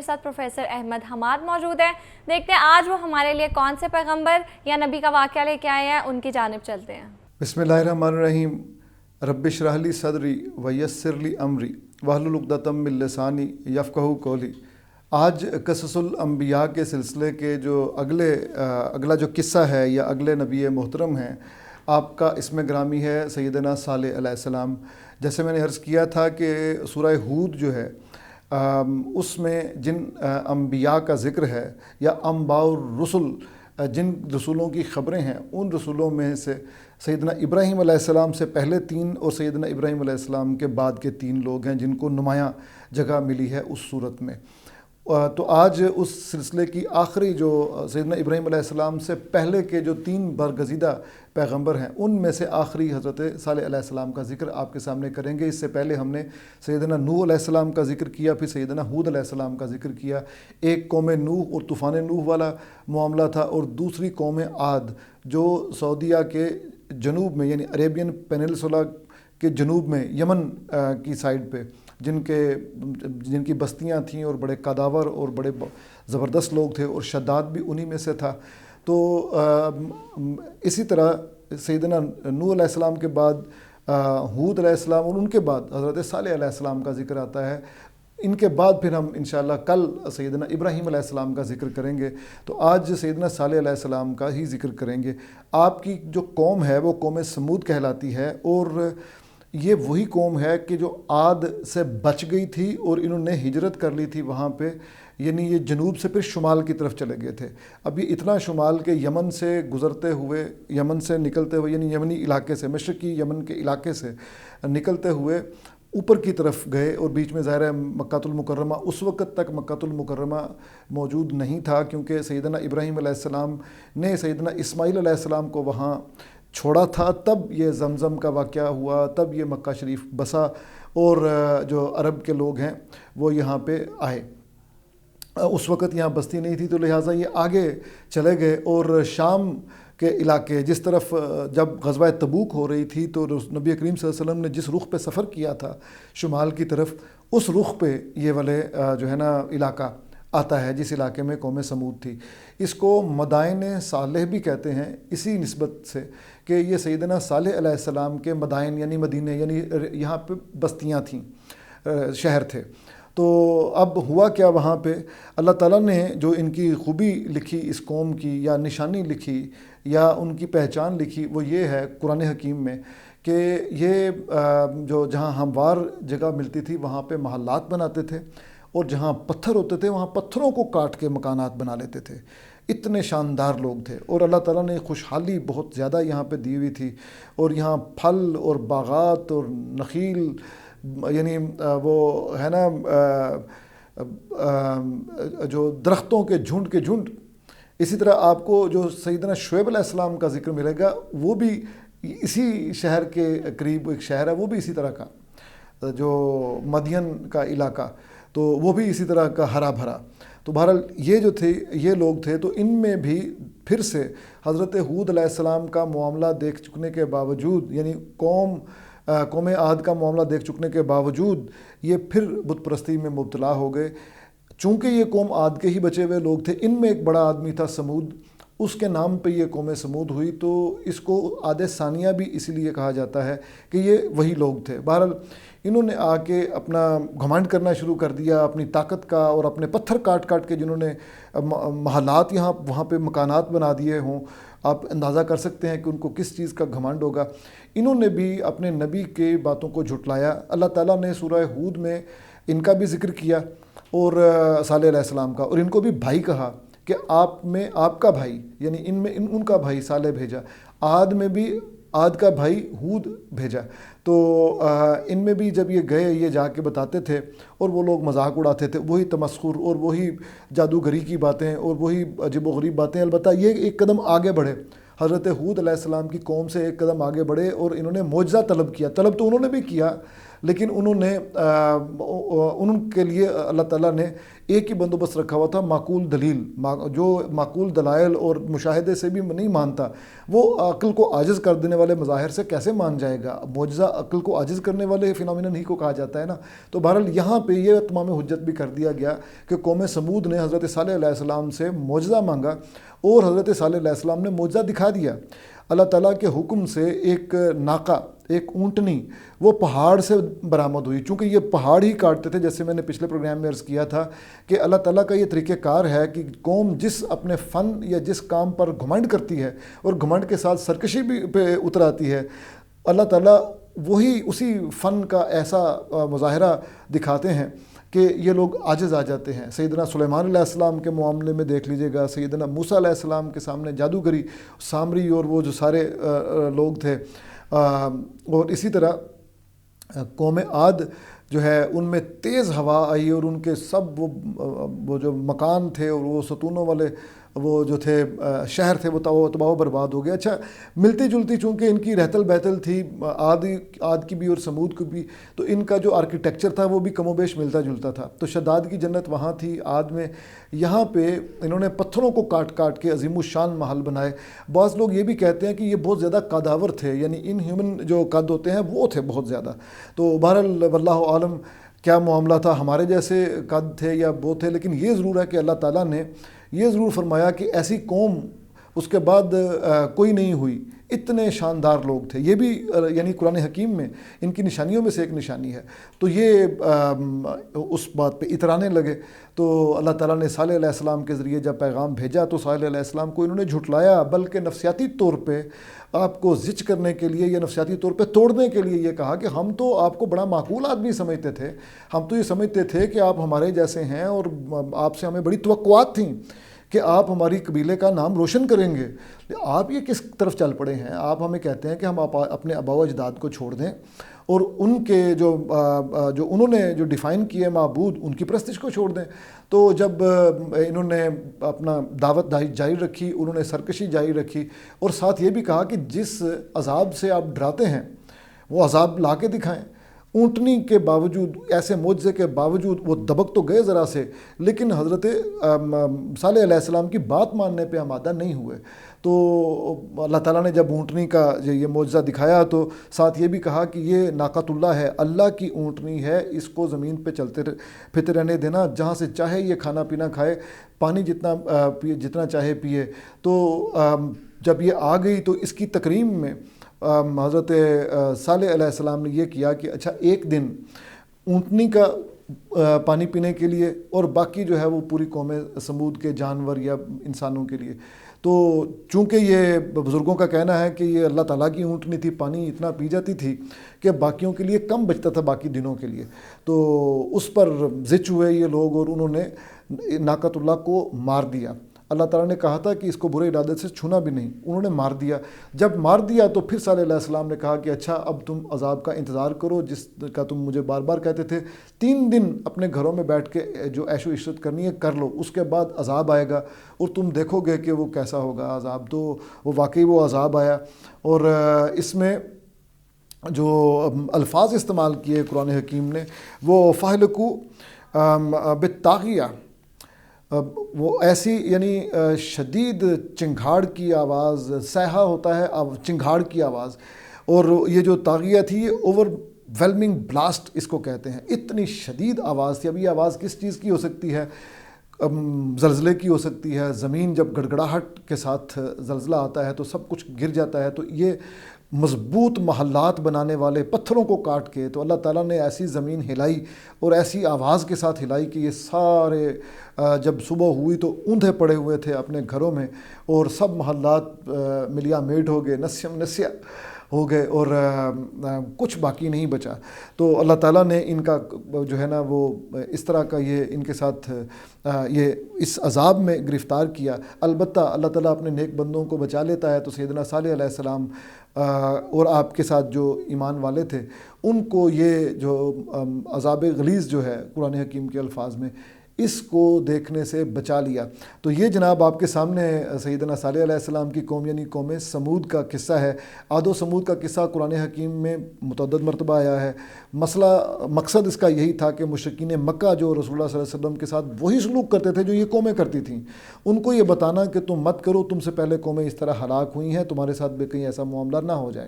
میرے ساتھ پروفیسر احمد حماد موجود ہیں۔ دیکھتے ہیں آج وہ ہمارے لیے کون سے پیغمبر یا نبی کا واقعہ لے کے آئے ہیں، ان کی جانب چلتے ہیں۔ بسم اللہ الرحمن الرحیم۔ رب اشرح لی صدری ویسر لی امری واحلل عقدۃ من لسانی یفقہوا قولی۔ آج قصص الانبیاء کے سلسلے کے جو اگلا جو قصہ ہے یا اگلے نبی محترم ہیں، آپ کا اسم گرامی ہے سیدنا صالح علیہ السلام۔ جیسے میں نے عرض کیا تھا کہ سورہ ہود جو ہے اس میں جن انبیاء کا ذکر ہے یا انباء الرسل، جن رسولوں کی خبریں ہیں، ان رسولوں میں سے سیدنا ابراہیم علیہ السلام سے پہلے 3 اور سیدنا ابراہیم علیہ السلام کے بعد کے 3 لوگ ہیں جن کو نمایاں جگہ ملی ہے اس صورت میں۔ تو آج اس سلسلے کی آخری جو سیدنا ابراہیم علیہ السلام سے پہلے کے جو 3 برگزیدہ پیغمبر ہیں، ان میں سے آخری حضرت صالح علیہ السلام کا ذکر آپ کے سامنے کریں گے۔ اس سے پہلے ہم نے سیدنا نوح علیہ السلام کا ذکر کیا، پھر سیدنا ہود علیہ السلام کا ذکر کیا۔ ایک قوم نوح اور طوفان نوح والا معاملہ تھا، اور دوسری قوم عاد جو سعودیہ کے جنوب میں یعنی عریبین پیننسولا کے جنوب میں یمن کی سائڈ پہ جن کی بستیاں تھیں اور بڑے قداور اور بڑے زبردست لوگ تھے، اور شداد بھی انہی میں سے تھا۔ تو اسی طرح سیدنا نوح علیہ السلام کے بعد ہود علیہ السلام، اور ان کے بعد حضرت صالح علیہ السلام کا ذکر آتا ہے۔ ان کے بعد پھر ہم انشاءاللہ کل سیدنا ابراہیم علیہ السلام کا ذکر کریں گے۔ تو آج سیدنا صالح علیہ السلام کا ہی ذکر کریں گے۔ آپ کی جو قوم ہے وہ قوم سمود کہلاتی ہے، اور یہ وہی قوم ہے کہ جو عاد سے بچ گئی تھی اور انہوں نے ہجرت کر لی تھی وہاں پہ، یعنی یہ جنوب سے پھر شمال کی طرف چلے گئے تھے۔ اب یہ اتنا شمال کے یمن سے گزرتے ہوئے، یمن سے نکلتے ہوئے، یعنی یمنی علاقے سے، مشرقی یمن کے علاقے سے نکلتے ہوئے اوپر کی طرف گئے، اور بیچ میں ظاہر ہے مکہ المکرمہ، اس وقت تک مکہ المکرمہ موجود نہیں تھا، کیونکہ سیدنا ابراہیم علیہ السلام نے سیدنا اسماعیل علیہ السلام کو وہاں چھوڑا تھا، تب یہ زمزم کا واقعہ ہوا، تب یہ مکہ شریف بسا، اور جو عرب کے لوگ ہیں وہ یہاں پہ آئے۔ اس وقت یہاں بستی نہیں تھی، تو لہٰذا یہ آگے چلے گئے، اور شام کے علاقے جس طرف جب غزوہ تبوک ہو رہی تھی تو نبی کریم صلی اللہ علیہ وسلم نے جس رخ پہ سفر کیا تھا شمال کی طرف، اس رخ پہ یہ والے جو ہے نا علاقہ آتا ہے جس علاقے میں قوم سمود تھی۔ اس کو مدائن صالح بھی کہتے ہیں اسی نسبت سے کہ یہ سیدنا صالح علیہ السلام کے مدائن یعنی مدینے، یعنی یہاں پہ بستیاں تھیں، شہر تھے۔ تو اب ہوا کیا وہاں پہ، اللہ تعالیٰ نے جو ان کی خوبی لکھی اس قوم کی، یا نشانی لکھی یا ان کی پہچان لکھی، وہ یہ ہے قرآن حکیم میں کہ یہ جو جہاں ہموار جگہ ملتی تھی وہاں پہ محلات بناتے تھے، اور جہاں پتھر ہوتے تھے وہاں پتھروں کو کاٹ کے مکانات بنا لیتے تھے۔ اتنے شاندار لوگ تھے، اور اللہ تعالیٰ نے خوشحالی بہت زیادہ یہاں پہ دی ہوئی تھی، اور یہاں پھل اور باغات اور نخیل، یعنی وہ ہے نا جو درختوں کے جھنڈ۔ اسی طرح آپ کو جو سیدنا شعیب علیہ السلام کا ذکر ملے گا، وہ بھی اسی شہر کے قریب ایک شہر ہے، وہ بھی اسی طرح کا، جو مدین کا علاقہ، تو وہ بھی اسی طرح کا ہرا بھرا۔ تو بہرحال یہ جو تھے، یہ لوگ تھے، تو ان میں بھی پھر سے حضرت ہود علیہ السلام کا معاملہ دیکھ چکنے کے باوجود، یعنی قوم عاد کا معاملہ دیکھ چکنے کے باوجود یہ پھر بت پرستی میں مبتلا ہو گئے۔ چونکہ یہ قوم عاد کے ہی بچے ہوئے لوگ تھے، ان میں ایک بڑا آدمی تھا سمود، اس کے نام پہ یہ قوم سمود ہوئی، تو اس کو عاد ثانیہ بھی اسی لیے کہا جاتا ہے کہ یہ وہی لوگ تھے۔ بہرحال انہوں نے آ کے اپنا گھمنڈ کرنا شروع کر دیا اپنی طاقت کا، اور اپنے پتھر کاٹ کاٹ کے جنہوں نے محلات وہاں پہ مکانات بنا دیے ہوں، آپ اندازہ کر سکتے ہیں کہ ان کو کس چیز کا گھمنڈ ہوگا۔ انہوں نے بھی اپنے نبی کے باتوں کو جھٹلایا۔ اللہ تعالیٰ نے سورہ ہود میں ان کا بھی ذکر کیا، اور صالح علیہ السلام کا، اور ان کو بھی بھائی کہا کہ آپ کا بھائی، یعنی ان میں ان کا بھائی صالح بھیجا، عاد میں بھی عاد کا بھائی ہود بھیجا۔ تو ان میں بھی جب یہ گئے، یہ جا کے بتاتے تھے، اور وہ لوگ مذاق اڑاتے تھے، وہی تمسخر اور وہی جادوگری کی باتیں اور وہی عجیب و غریب باتیں۔ البتہ یہ ایک قدم آگے بڑھے، حضرت ہود علیہ السلام کی قوم سے ایک قدم آگے بڑھے، اور انہوں نے معجزہ طلب کیا۔ طلب تو انہوں نے بھی کیا، لیکن انہوں نے ان کے لیے اللہ تعالیٰ نے ایک ہی بندوبست رکھا ہوا تھا، معقول دلیل، جو معقول دلائل اور مشاہدے سے بھی نہیں مانتا وہ عقل کو عاجز کر دینے والے مظاہر سے کیسے مان جائے گا؟ معجزہ عقل کو عاجز کرنے والے فینومینن ہی کو کہا جاتا ہے نا۔ تو بہرحال یہاں پہ یہ تمام حجت بھی کر دیا گیا کہ قوم سمود نے حضرت صالح علیہ السلام سے معجزہ مانگا اور حضرت صالح علیہ السلام نے معجزہ دکھا دیا۔ اللہ تعالیٰ کے حکم سے ایک ناقہ، ایک اونٹنی وہ پہاڑ سے برآمد ہوئی، چونکہ یہ پہاڑ ہی کاٹتے تھے، جیسے میں نے پچھلے پروگرام میں عرض کیا تھا کہ اللہ تعالیٰ کا یہ طریقہ کار ہے کہ قوم جس اپنے فن یا جس کام پر گھمنڈ کرتی ہے اور گھمنڈ کے ساتھ سرکشی بھی پہ اتر آتی ہے، اللہ تعالیٰ وہی اسی فن کا ایسا مظاہرہ دکھاتے ہیں کہ یہ لوگ عاجز آ جاتے ہیں۔ سیدنا سلیمان علیہ السلام کے معاملے میں دیکھ لیجئے گا، سیدنا موسیٰ علیہ السلام کے سامنے جادوگری، سامری اور وہ جو سارے لوگ تھے، اور اسی طرح قوم عاد جو ہے ان میں تیز ہوا آئی اور ان کے سب وہ جو مکان تھے اور وہ ستونوں والے وہ جو تھے شہر تھے وہ تباہ و برباد ہو گیا۔ اچھا، ملتی جلتی چونکہ ان کی رہتل بہتل تھی عاد کی بھی اور سمود کی بھی، تو ان کا جو آرکیٹیکچر تھا وہ بھی کم و بیش ملتا جلتا تھا۔ تو شداد کی جنت وہاں تھی عاد میں، یہاں پہ انہوں نے پتھروں کو کاٹ کاٹ کے عظیم الشان محل بنائے۔ بعض لوگ یہ بھی کہتے ہیں کہ یہ بہت زیادہ قداور تھے، یعنی ان ہیومن جو قد ہوتے ہیں وہ تھے بہت زیادہ۔ تو بہرحال واللہ عالم کیا معاملہ تھا، ہمارے جیسے قد تھے یا وہ تھے، لیکن یہ ضرور ہے کہ اللہ تعالیٰ نے یہ ضرور فرمایا کہ ایسی قوم اس کے بعد کوئی نہیں ہوئی، اتنے شاندار لوگ تھے۔ یہ بھی یعنی قرآن حکیم میں ان کی نشانیوں میں سے ایک نشانی ہے۔ تو یہ اس بات پہ اترانے لگے، تو اللہ تعالیٰ نے صالح علیہ السلام کے ذریعے جب پیغام بھیجا تو صالح علیہ السلام کو انہوں نے جھٹلایا، بلکہ نفسیاتی طور پہ آپ کو زچ کرنے کے لیے یا نفسیاتی طور پہ توڑنے کے لیے یہ کہا کہ ہم تو آپ کو بڑا معقول آدمی سمجھتے تھے، ہم تو یہ سمجھتے تھے کہ آپ ہمارے جیسے ہیں اور آپ سے ہمیں بڑی توقعات تھیں کہ آپ ہماری قبیلے کا نام روشن کریں گے۔ آپ یہ کس طرف چل پڑے ہیں؟ آپ ہمیں کہتے ہیں کہ ہم اپنے آباء و اجداد کو چھوڑ دیں اور ان کے جو انہوں نے جو ڈیفائن کیے معبود، ان کی پرستش کو چھوڑ دیں۔ تو جب انہوں نے اپنا دعوت جاری رکھی، انہوں نے سرکشی جاری رکھی، اور ساتھ یہ بھی کہا کہ جس عذاب سے آپ ڈراتے ہیں وہ عذاب لا کے دکھائیں۔ اونٹنی کے باوجود، ایسے معجزے کے باوجود وہ دبک تو گئے ذرا سے، لیکن حضرت صالح علیہ السلام کی بات ماننے پہ آمادہ نہیں ہوئے۔ تو اللہ تعالیٰ نے جب اونٹنی کا یہ معجزہ دکھایا تو ساتھ یہ بھی کہا کہ یہ ناقۃ اللہ ہے، اللہ کی اونٹنی ہے، اس کو زمین پہ چلتے پھرتے رہنے دینا، جہاں سے چاہے یہ کھانا پینا کھائے، پانی جتنا چاہے پیے۔ تو جب یہ آ گئی تو اس کی تکریم میں حضرت صالح علیہ السلام نے یہ کیا کہ اچھا ایک دن اونٹنی کا پانی پینے کے لیے اور باقی جو ہے وہ پوری قوم سمود کے جانور یا انسانوں کے لیے۔ تو چونکہ یہ بزرگوں کا کہنا ہے کہ یہ اللہ تعالیٰ کی اونٹنی تھی، پانی اتنا پی جاتی تھی کہ باقیوں کے لیے کم بچتا تھا باقی دنوں کے لیے، تو اس پر زچ ہوئے یہ لوگ اور انہوں نے ناقۃ اللہ کو مار دیا۔ اللہ تعالیٰ نے کہا تھا کہ اس کو برے ارادے سے چھونا بھی نہیں، انہوں نے مار دیا۔ جب مار دیا تو پھر صالح علیہ السلام نے کہا کہ اچھا اب تم عذاب کا انتظار کرو جس کا تم مجھے بار بار کہتے تھے، 3 دن اپنے گھروں میں بیٹھ کے جو عیش و عشرت کرنی ہے کر لو، اس کے بعد عذاب آئے گا اور تم دیکھو گے کہ وہ کیسا ہوگا عذاب۔ تو وہ واقعی وہ عذاب آیا، اور اس میں جو الفاظ استعمال کیے قرآن حکیم نے وہ فَاحْلِقُوا بِالطَّاغِیَةِ، وہ ایسی یعنی شدید چنگھاڑ کی آواز، صیحہ ہوتا ہے چنگھاڑ کی آواز، اور یہ جو طاغیہ تھی یہ اوور ویلمنگ بلاسٹ اس کو کہتے ہیں، اتنی شدید آواز تھی۔ اب یہ آواز کس چیز کی ہو سکتی ہے؟ زلزلے کی ہو سکتی ہے، زمین جب گڑگڑاہٹ کے ساتھ زلزلہ آتا ہے تو سب کچھ گر جاتا ہے، تو یہ مضبوط محلات بنانے والے پتھروں کو کاٹ کے تو اللہ تعالیٰ نے ایسی زمین ہلائی اور ایسی آواز کے ساتھ ہلائی کہ یہ سارے جب صبح ہوئی تو اوندھے پڑے ہوئے تھے اپنے گھروں میں، اور سب محلات ملیا میٹ ہو گئے، نسیم نسیہ ہو گئے، اور کچھ باقی نہیں بچا۔ تو اللہ تعالیٰ نے ان کا جو ہے نا وہ اس طرح کا یہ ان کے ساتھ یہ اس عذاب میں گرفتار کیا۔ البتہ اللہ تعالیٰ اپنے نیک بندوں کو بچا لیتا ہے، تو سیدنا صالح علیہ السلام اور آپ کے ساتھ جو ایمان والے تھے ان کو یہ جو عذاب غلیظ جو ہے قرآن حکیم کے الفاظ میں اس کو دیکھنے سے بچا لیا۔ تو یہ جناب آپ کے سامنے سیدنا صالح علیہ السلام کی قوم یعنی قوم سمود کا قصہ ہے۔ عاد و سمود کا قصہ قرآن حکیم میں متعدد مرتبہ آیا ہے۔ مقصد اس کا یہی تھا کہ مشرکین مکہ جو رسول اللہ صلی اللہ علیہ وسلم کے ساتھ وہی سلوک کرتے تھے جو یہ قومیں کرتی تھیں، ان کو یہ بتانا کہ تم مت کرو، تم سے پہلے قومیں اس طرح ہلاک ہوئی ہیں، تمہارے ساتھ بھی کہیں ایسا معاملہ نہ ہو جائے۔